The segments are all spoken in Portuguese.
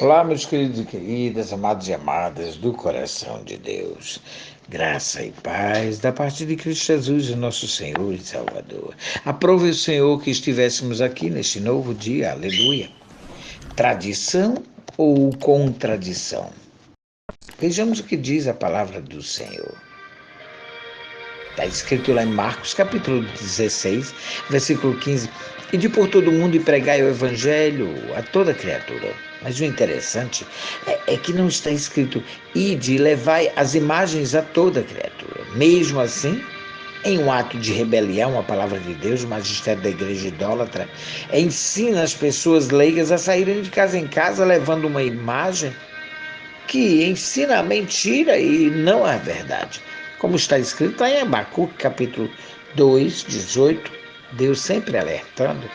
Olá, meus queridos e queridas, amados e amadas do coração de Deus. Graça e paz da parte de Cristo Jesus, o nosso Senhor e Salvador. Aprove o Senhor que estivéssemos aqui neste novo dia, aleluia. Tradição ou contradição? Vejamos o que diz a palavra do Senhor. Está escrito lá em Marcos, capítulo 16, versículo 15. Ide por todo mundo e pregai o evangelho a toda criatura. Mas o interessante é que não está escrito ide e levai as imagens a toda criatura. Mesmo assim, em um ato de rebelião à palavra de Deus, o magistério da igreja idólatra ensina as pessoas leigas a saírem de casa em casa levando uma imagem que ensina a mentira e não a verdade. Como está escrito lá em Abacuque, capítulo 2, 18, Deus sempre alertando.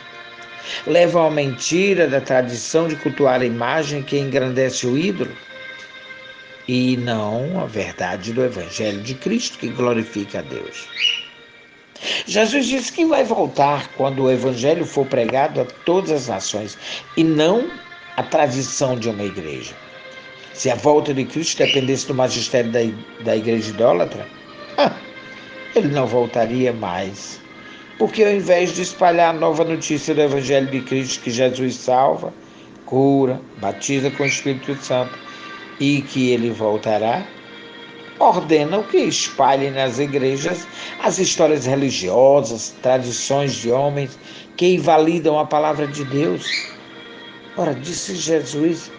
Levam a mentira da tradição de cultuar a imagem que engrandece o ídolo e não a verdade do Evangelho de Cristo que glorifica a Deus. Jesus disse que vai voltar quando o Evangelho for pregado a todas as nações e não a tradição de uma igreja. Se a volta de Cristo dependesse do magistério da igreja idólatra, ele não voltaria mais. Porque ao invés de espalhar a nova notícia do Evangelho de Cristo, que Jesus salva, cura, batiza com o Espírito Santo e que ele voltará, ordenam que espalhem nas igrejas as histórias religiosas, tradições de homens que invalidam a palavra de Deus. Ora, disse Jesus,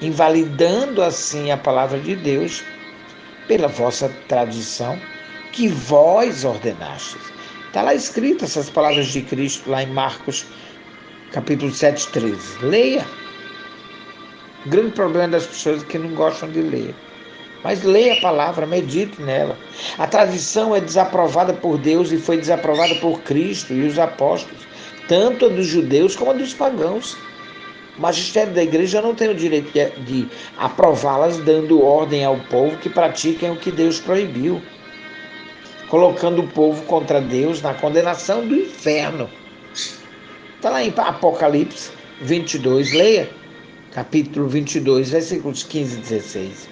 invalidando assim a palavra de Deus pela vossa tradição que vós ordenastes. Está lá escrito essas palavras de Cristo lá em Marcos capítulo 7, 13. Leia. O grande problema das pessoas é que não gostam de ler. Mas leia a palavra, medite nela. A tradição é desaprovada por Deus e foi desaprovada por Cristo e os apóstolos, tanto a dos judeus como a dos pagãos. O magistério da igreja não tem o direito de aprová-las, dando ordem ao povo que pratiquem o que Deus proibiu, colocando o povo contra Deus na condenação do inferno. Está lá em Apocalipse 22, leia, capítulo 22, versículos 15 e 16.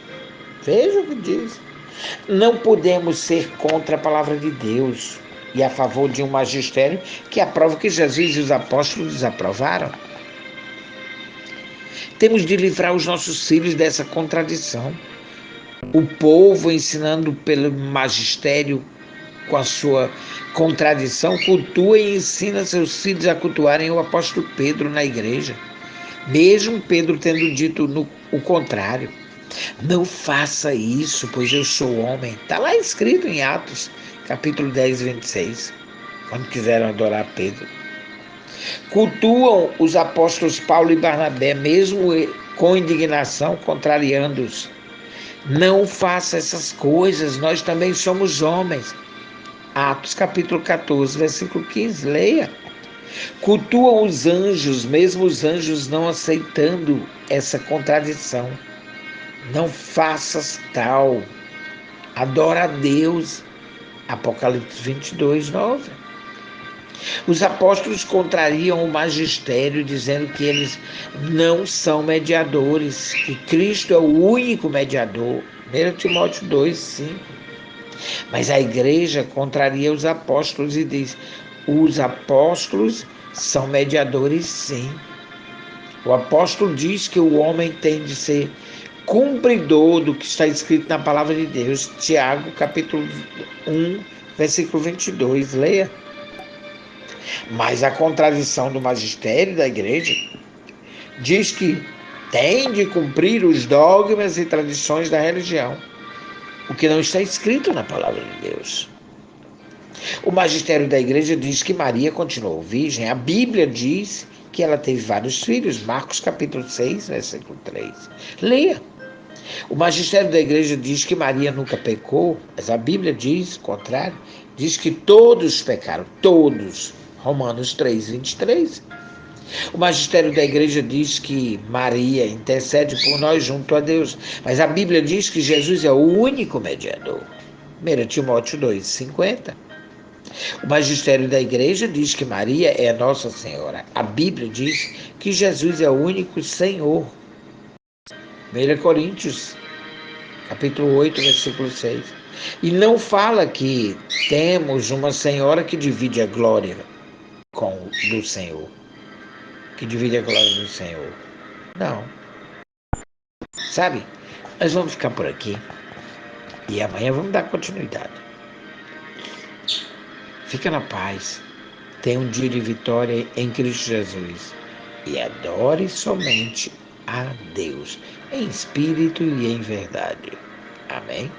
Veja o que diz. Não podemos ser contra a palavra de Deus e a favor de um magistério que aprova o que Jesus e os apóstolos desaprovaram. Temos de livrar os nossos filhos dessa contradição. O povo, ensinando pelo magistério com a sua contradição, cultua e ensina seus filhos a cultuarem o apóstolo Pedro na igreja, mesmo Pedro tendo dito o contrário. Não faça isso, pois eu sou homem. Está lá escrito em Atos, capítulo 10, 26, quando quiseram adorar Pedro. Cultuam os apóstolos Paulo e Barnabé, mesmo com indignação, contrariando-os. Não faça essas coisas, nós também somos homens. Atos capítulo 14, versículo 15, leia. Cultuam os anjos, mesmo os anjos não aceitando essa contradição. Não faças tal. Adora a Deus. Apocalipse 22, 9. Os apóstolos contrariam o magistério, dizendo que eles não são mediadores, que Cristo é o único mediador. 1 Timóteo 2, 5. Mas a igreja contraria os apóstolos e diz: os apóstolos são mediadores, sim. O apóstolo diz que o homem tem de ser cumpridor do que está escrito na palavra de Deus. Tiago, capítulo 1, versículo 22, leia. Mas a contradição do magistério da igreja diz que tem de cumprir os dogmas e tradições da religião, o que não está escrito na palavra de Deus. O magistério da igreja diz que Maria continuou virgem. A Bíblia diz que ela teve vários filhos. Marcos capítulo 6, versículo 3. Leia. O magistério da igreja diz que Maria nunca pecou, mas a Bíblia diz o contrário. Diz que todos pecaram, todos. Romanos 3, 23. O magistério da igreja diz que Maria intercede por nós junto a Deus, mas a Bíblia diz que Jesus é o único mediador. 1 Timóteo 2, 50. O magistério da igreja diz que Maria é Nossa Senhora. A Bíblia diz que Jesus é o único Senhor. 1 Coríntios, capítulo 8, versículo 6. E não fala que temos uma senhora que divide a glória do Senhor. Que divide a glória do Senhor. Não. Sabe? Nós vamos ficar por aqui. E amanhã vamos dar continuidade. Fica na paz. Tenha um dia de vitória em Cristo Jesus. E adore somente a Deus, em espírito e em verdade. Amém?